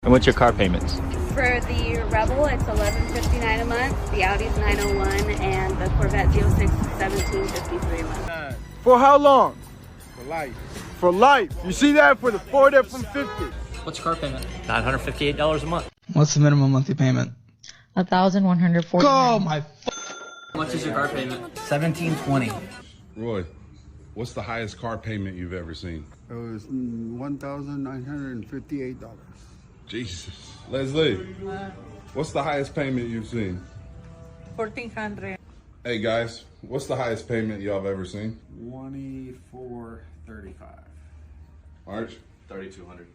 And what's your car payments? For the Rebel, it's $11.59 a month. The Audi's $901, and the Corvette Z06 is $17.53 a month. For how long? For life. For life. You see that for the Ford F-150? What's your car payment? $958 a month. What's the minimum monthly payment? $1,140. Oh my! How much is your car payment? $1,720. Roy, what's the highest car payment you've ever seen? It was $1,958. Jesus. Leslie, what's the highest payment you've seen? $1,400. Hey guys, what's the highest payment y'all have ever seen? $2,435. Arch? 3,200.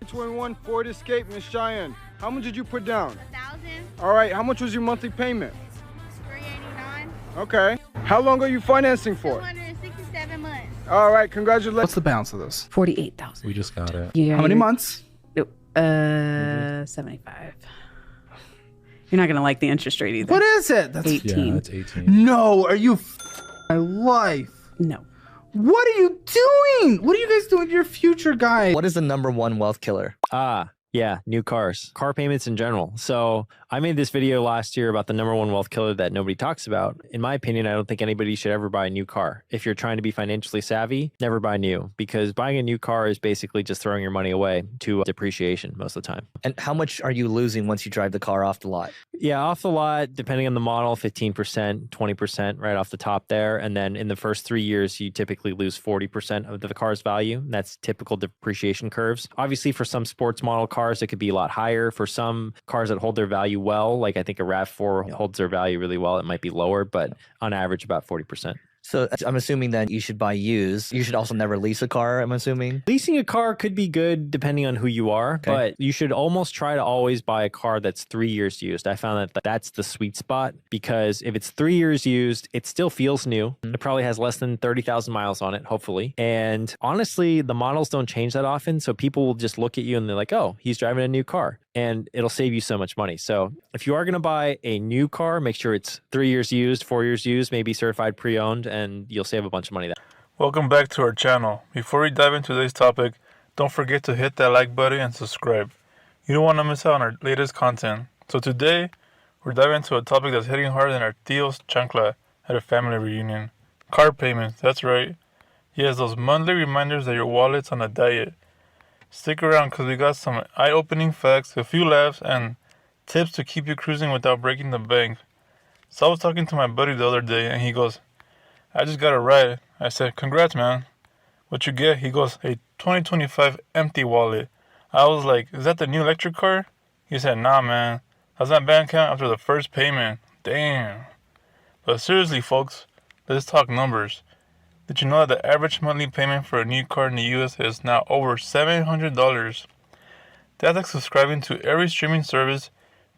21 Ford Escape, Miss Cheyenne. How much did you put down? $1,000, All right, how much was your monthly payment? $389, Okay. How long are you financing for? 267 months. All right, congratulations. What's the balance of this? 48,000. We just got it. Yeah. How many months? 75. You're not gonna like the interest rate either. What is it? That's 18. Yeah, it's 18. No, are you my life? No. What are you doing? What are you guys doing to your future guy? What is the #1 wealth killer? Yeah, new cars. Car payments in general. So I made this video last year about the #1 wealth killer that nobody talks about. In my opinion, I don't think anybody should ever buy a new car. If you're trying to be financially savvy, never buy new, because buying a new car is basically just throwing your money away to depreciation most of the time. And how much are you losing once you drive the car off the lot? Yeah, off the lot, depending on the model, 15%, 20% right off the top there. And then in the first 3 years, you typically lose 40% of the car's value. That's typical depreciation curves. Obviously, for some sports model cars, it could be a lot higher. For some cars that hold their value well, like I think a RAV4 holds their value really well, it might be lower, but on average, about 40%. So I'm assuming that you should buy used. You should also never lease a car, I'm assuming. Leasing a car could be good depending on who you are, but you should almost try to always buy a car that's 3 years used. I found that that's the sweet spot, because if it's 3 years used, it still feels new. It probably has less than 30,000 miles on it, hopefully. And honestly, the models don't change that often, so people will just look at you and they're like, oh, he's driving a new car. And it'll save you so much money. So if you are going to buy a new car, make sure it's 3 years used, 4 years used, maybe certified pre-owned, and you'll save a bunch of money there. Welcome back to our channel. Before we dive into today's topic, don't forget to hit that like button and subscribe. You don't want to miss out on our latest content. So today, we're diving into a topic that's hitting hard in our tíos chancla at a family reunion. Car payments, that's right. Yes, those monthly reminders that your wallet's on a diet. Stick around because we got some eye-opening facts, a few laughs, and tips to keep you cruising without breaking the bank. So I was talking to my buddy the other day, and he goes, I just got a ride. I said, congrats, man. What you get? He goes, a 2025 empty wallet. I was like, is that the new electric car? He said, nah, man. That's my bank account after the first payment. Damn. But seriously, folks, let's talk numbers. Did you know that the average monthly payment for a new car in the US is now over $700? That's like subscribing to every streaming service,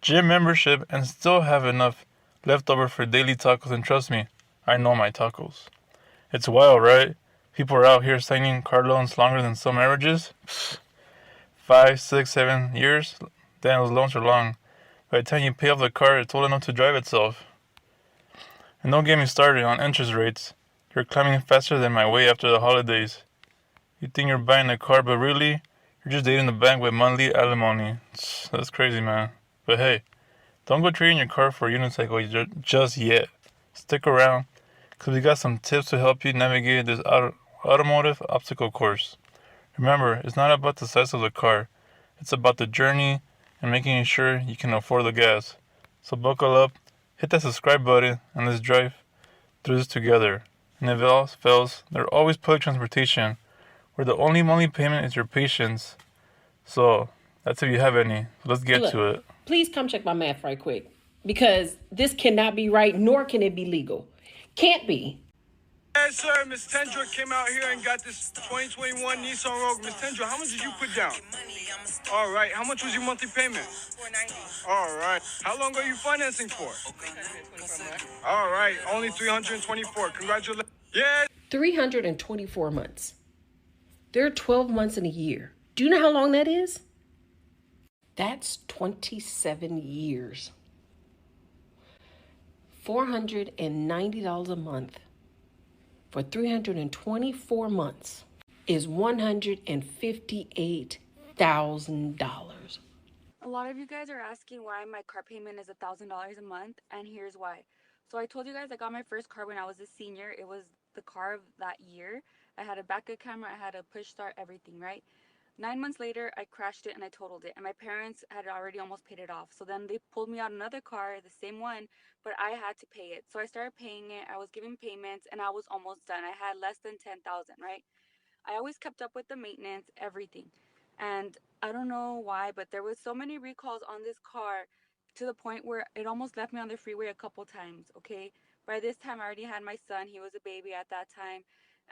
gym membership, and still have enough left over for daily tacos. And trust me, I know my tacos. It's wild, right? People are out here signing car loans longer than some marriages. 5, 6, 7 years. Damn, those loans are long. By the time you pay off the car, it's old enough to drive itself. And don't get me started on interest rates. You're climbing faster than my way after the holidays. You think you're buying a car, but really, you're just dating the bank with monthly alimony. That's crazy, man. But hey, don't go trading your car for a unicycle just yet. Stick around, because we got some tips to help you navigate this automotive obstacle course. Remember, it's not about the size of the car. It's about the journey and making sure you can afford the gas. So buckle up, hit that subscribe button, and let's drive through this together. And if it all fails, there's always public transportation, where the only monthly payment is your patience. So, that's if you have any. So let's get to it. Please come check my math right quick, because this cannot be right, nor can it be legal. Can't be. Yes, sir. Miss Tendra came out here and got this 2021 Nissan Rogue. Miss Tendra, how much did you put down? All right. How much was your monthly payment? $490. All right. How long are you financing for? 324. All right. Only 324. Congratulations. Yeah. 324 months. There are 12 months in a year. Do you know how long that is? That's 27 years. $490 a month for 324 months is $158,000. lot of you guys are asking why my car payment is $1,000 a month, and here's why. So I told you guys I got my first car when I was a senior. It was the car of that year. I had a backup camera, I had a push start, everything, right? 9 months later, I crashed it and I totaled it, and my parents had already almost paid it off. So then they pulled me out another car, the same one, but I had to pay it. So I started paying it. I was giving payments, and I was almost done. I had less than 10,000, right? I always kept up with the maintenance, everything. And I don't know why, but there was so many recalls on this car to the point where it almost left me on the freeway a couple times, okay? By this time, I already had my son. He was a baby at that time.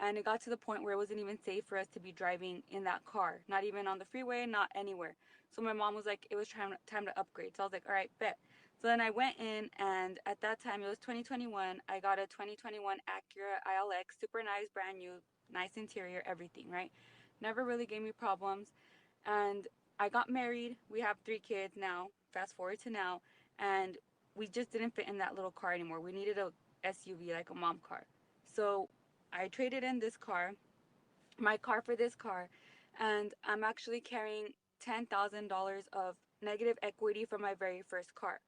And it got to the point where it wasn't even safe for us to be driving in that car. Not even on the freeway, not anywhere. So my mom was like, it was time to upgrade. So I was like, all right, bet. So then I went in, and at that time, it was 2021. I got a 2021 Acura ILX, super nice, brand new, nice interior, everything, right? Never really gave me problems. And I got married. We have 3 kids now, fast forward to now. And we just didn't fit in that little car anymore. We needed a SUV, like a mom car. So I traded in this car, my car, for this car, and I'm actually carrying $10,000 of negative equity from my very first car.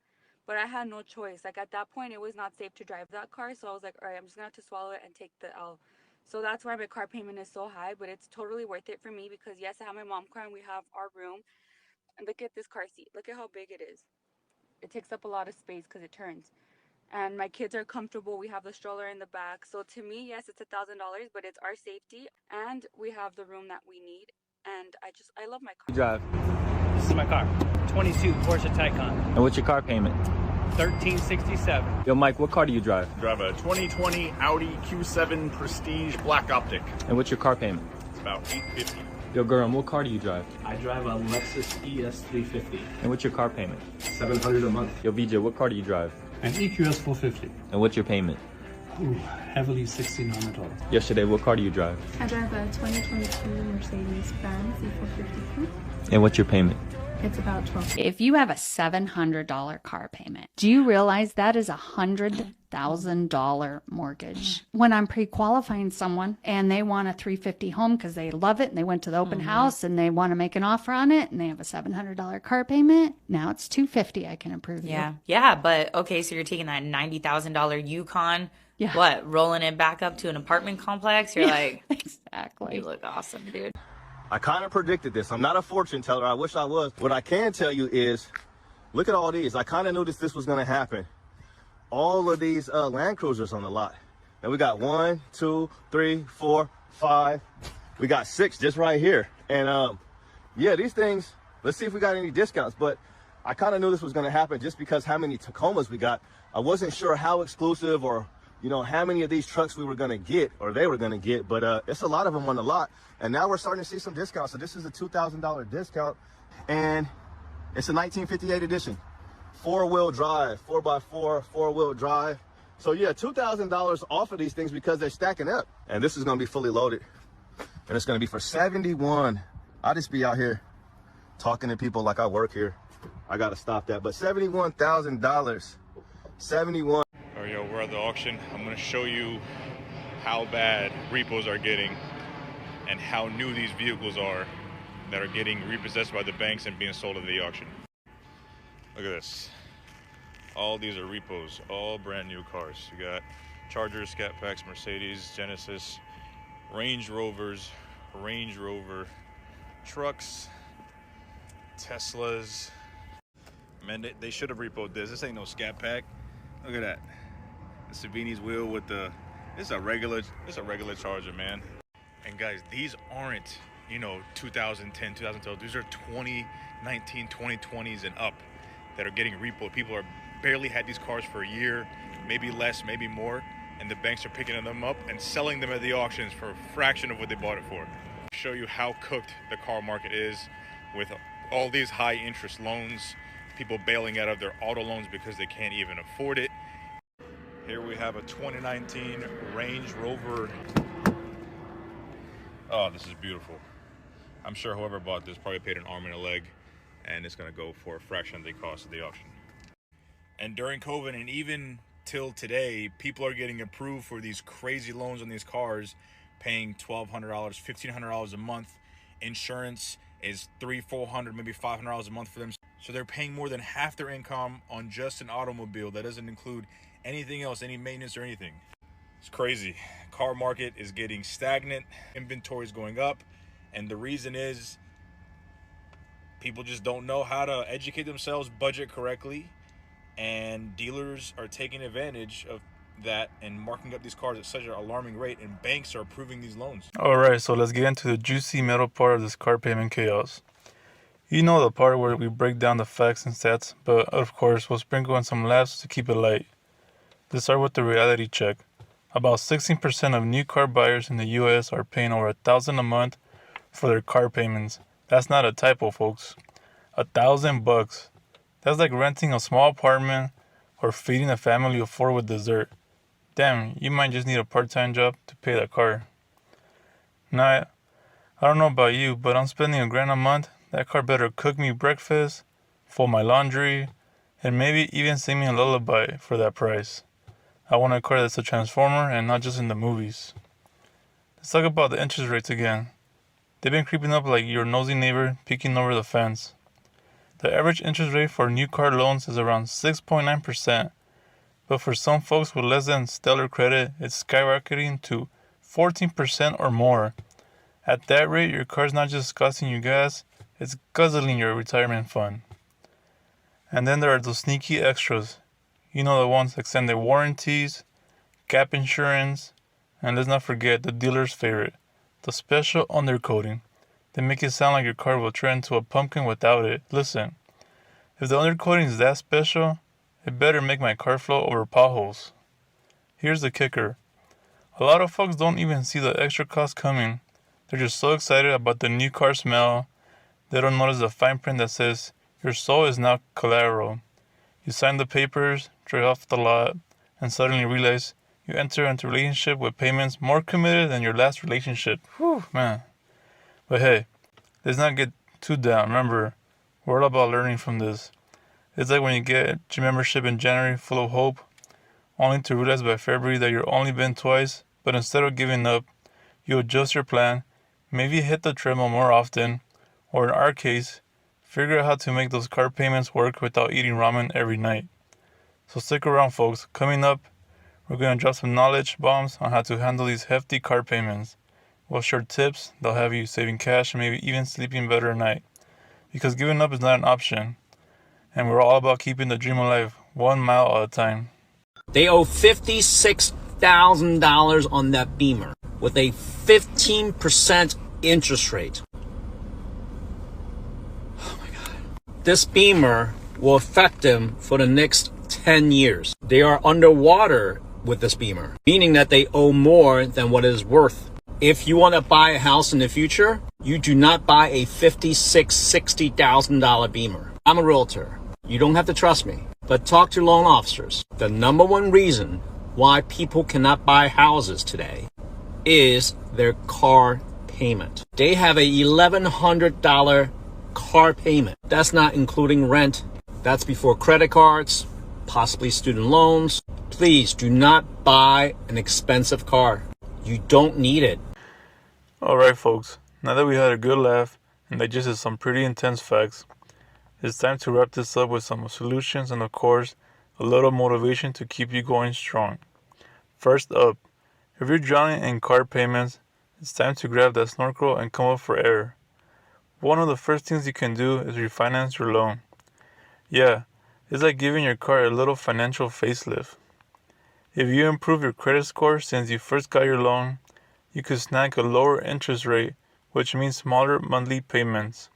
But I had no choice. Like, at that point, it was not safe to drive that car, so I was like, all right, I'm just gonna have to swallow it and take the L. So that's why my car payment is so high, but it's totally worth it for me because, yes, I have my mom car and we have our room. And look at this car seat. Look at how big it is. It takes up a lot of space because it turns. And my kids are comfortable. We have the stroller in the back. So to me, yes, it's $1,000, but it's our safety, and we have the room that we need. And I love my car. You drive. This is my car, 22 Porsche Taycan. And what's your car payment? $1,367. Yo, Mike, what car do you drive? Drive a 2020 Audi Q7 Prestige Black Optic. And what's your car payment? It's about $850. Yo, Gurram, what car do you drive? I drive a Lexus ES350. And what's your car payment? $700 a month. Yo, VJ, what car do you drive? An EQS 450. And what's your payment? Ooh, heavily $1,600. Yesterday, what car do you drive? I drive a 2022 Mercedes-Benz E450 Coupe. And what's your payment? It's about $12. If you have a $700 car payment, do you realize that is a $100,000 mortgage? When I'm pre-qualifying someone and they want a 350 home because they love it and they went to the open house and they want to make an offer on it and they have a $700 car payment, now it's $250. I can approve you. Yeah, but okay, so you're taking that $90,000 Yukon. Yeah. What, rolling it back up to an apartment complex? You're like, exactly. You look awesome, dude. I kind of predicted this. I'm not a fortune teller. I wish I was. What I can tell you is, look at all these. I kind of knew this was going to happen. All of these Land Cruisers on the lot. And we got 1, 2, 3, 4, 5. We got 6 just right here. And yeah, these things, let's see if we got any discounts. But I kind of knew this was going to happen just because how many Tacomas we got. I wasn't sure how exclusive or, you know, how many of these trucks we were going to get or they were going to get. But it's a lot of them on the lot. And now we're starting to see some discounts. So this is a $2,000 discount. And it's a 1958 edition. 4-wheel drive, 4x4, 4-wheel drive. So yeah, $2,000 off of these things because they're stacking up. And this is going to be fully loaded. And it's going to be for $71,000. I'll just be out here talking to people like I work here. I got to stop that. But $71,000. 71. All right, yo, we're at the auction. I'm going to show you how bad repos are getting and how new these vehicles are that are getting repossessed by the banks and being sold at the auction. Look at this. All these are repos, all brand new cars. You got Chargers, Scat Packs, Mercedes, Genesis, Range Rovers, Range Rover, trucks, Teslas. Man, they should have repoed this. This ain't no Scat Pack. Look at that. The Savini's wheel with the, it's a regular Charger, man. And guys, these aren't, you know, 2010, 2012. These are 2019, 2020s and up that are getting repoed. People are barely had these cars for a year, maybe less, maybe more, and the banks are picking them up and selling them at the auctions for a fraction of what they bought it for. Show you how cooked the car market is with all these high interest loans, people bailing out of their auto loans because they can't even afford it. Here we have a 2019 Range Rover. Oh, this is beautiful. I'm sure whoever bought this probably paid an arm and a leg, and it's gonna go for a fraction of the cost of the auction. And during COVID and even till today, people are getting approved for these crazy loans on these cars, paying $1,200, $1,500 a month. Insurance is $300, $400, maybe $500 a month for them. So they're paying more than half their income on just an automobile. That doesn't include anything else, any maintenance or anything. It's crazy. Car market is getting stagnant. Inventory is going up. And the reason is people just don't know how to educate themselves, budget correctly. And dealers are taking advantage of that and marking up these cars at such an alarming rate. And banks are approving these loans. Alright, so let's get into the juicy middle part of this car payment chaos. You know the part where we break down the facts and stats, but of course we'll sprinkle in some laughs to keep it light. Let's start with the reality check. About 16% of new car buyers in the US are paying over $1,000 a month for their car payments. That's not a typo, folks. $1,000. That's like renting a small apartment or feeding a family of 4 with dessert. Damn, you might just need a part-time job to pay that car. Now, I don't know about you, but I'm spending $1,000 a month. That car better cook me breakfast, fold my laundry, and maybe even sing me a lullaby for that price. I want a car that's a transformer and not just in the movies. Let's talk about the interest rates again. They've been creeping up like your nosy neighbor peeking over the fence. The average interest rate for new car loans is around 6.9%, but for some folks with less than stellar credit, it's skyrocketing to 14% or more. At that rate, your car's not just costing you gas, it's guzzling your retirement fund. And then there are those sneaky extras. You know, the ones extended warranties, gap insurance, and let's not forget the dealer's favorite, the special undercoating. They make it sound like your car will turn into a pumpkin without it. Listen, if the undercoating is that special, it better make my car flow over potholes. Here's the kicker. A lot of folks don't even see the extra cost coming. They're just so excited about the new car smell. They don't notice the fine print that says, your soul is now collateral. You sign the papers, drive off the lot, and suddenly realize you enter into a relationship with payments more committed than your last relationship. Whew, man. But hey, let's not get too down. Remember, we're all about learning from this. It's like when you get a gym membership in January full of hope, only to realize by February that you've only been twice, but instead of giving up, you adjust your plan, maybe hit the treadmill more often, or in our case, figure out how to make those car payments work without eating ramen every night. So stick around, folks. Coming up, we're going to drop some knowledge bombs on how to handle these hefty car payments. We'll share tips that'll have you saving cash and maybe even sleeping better at night. Because giving up is not an option. And we're all about keeping the dream alive, 1 mile at a time. They owe $56,000 on that Beamer with a 15% interest rate. Oh my God. This Beamer will affect them for the next 10 years. They are underwater with this Beamer, meaning that they owe more than what it is worth. If you want to buy a house in the future, you do not buy a $56,000, $60,000 Beamer. I'm a realtor. You don't have to trust me, but talk to loan officers. The number one reason why people cannot buy houses today is their car payment. They have a $1,100 car payment. That's not including rent. That's before credit cards, possibly student loans. Please do not buy an expensive car. You don't need it. Alright, folks, now that we had a good laugh and digested some pretty intense facts, it's time to wrap this up with some solutions and, of course, a little motivation to keep you going strong. First up, if you're drowning in car payments, it's time to grab that snorkel and come up for air. One of the first things you can do is refinance your loan. Yeah, it's like giving your car a little financial facelift. If you improve your credit score since you first got your loan, you could snag a lower interest rate, which means smaller monthly payments.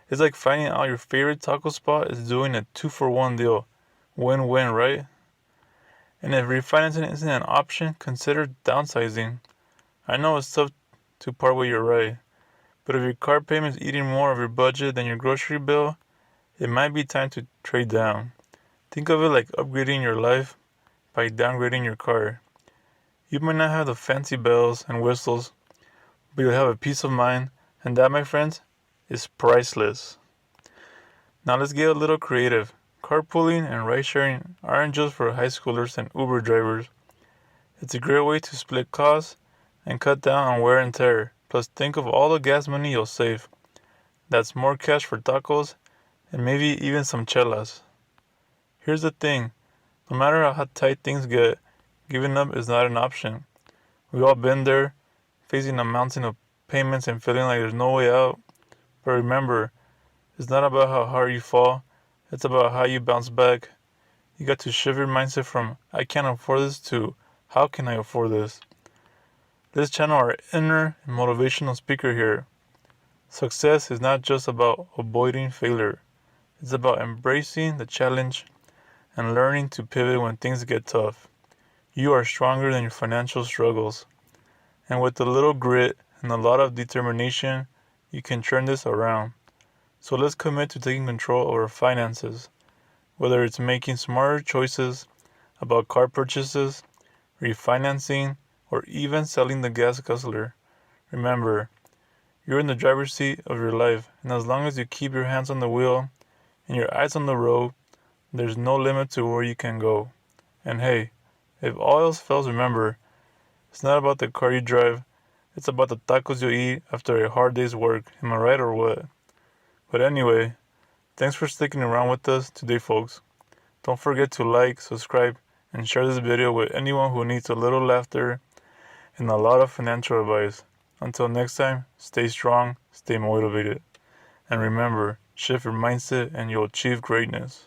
It's like finding out your favorite taco spot is doing a 2-for-1 deal. Win-win, right? And if refinancing isn't an option, consider downsizing. I know it's tough to part with your ride, but if your car payment is eating more of your budget than your grocery bill, it might be time to trade down. Think of it like upgrading your life by downgrading your car. You might not have the fancy bells and whistles, but you'll have a peace of mind, and that, my friends, is priceless. Now let's get a little creative. Carpooling and ride-sharing aren't just for high schoolers and Uber drivers. It's a great way to split costs and cut down on wear and tear. Plus, think of all the gas money you'll save. That's more cash for tacos and maybe even some chelas. Here's the thing, no matter how tight things get, giving up is not an option. We've all been there, facing a mountain of payments and feeling like there's no way out. But remember, it's not about how hard you fall, it's about how you bounce back. You got to shift your mindset from, I can't afford this, to, how can I afford this? Let's channel our inner and motivational speaker here. Success is not just about avoiding failure. It's about embracing the challenge and learning to pivot when things get tough. You are stronger than your financial struggles. And with a little grit and a lot of determination, you can turn this around. So let's commit to taking control of our finances. Whether it's making smarter choices about car purchases, refinancing, or even selling the gas guzzler. Remember, you're in the driver's seat of your life, and as long as you keep your hands on the wheel and your eyes on the road, there's no limit to where you can go. And hey, if all else fails, remember, it's not about the car you drive, it's about the tacos you eat after a hard day's work. Am I right or what? But anyway, thanks for sticking around with us today, folks. Don't forget to like, subscribe, and share this video with anyone who needs a little laughter and a lot of financial advice. Until next time, stay strong, stay motivated. And remember, shift your mindset and you'll achieve greatness.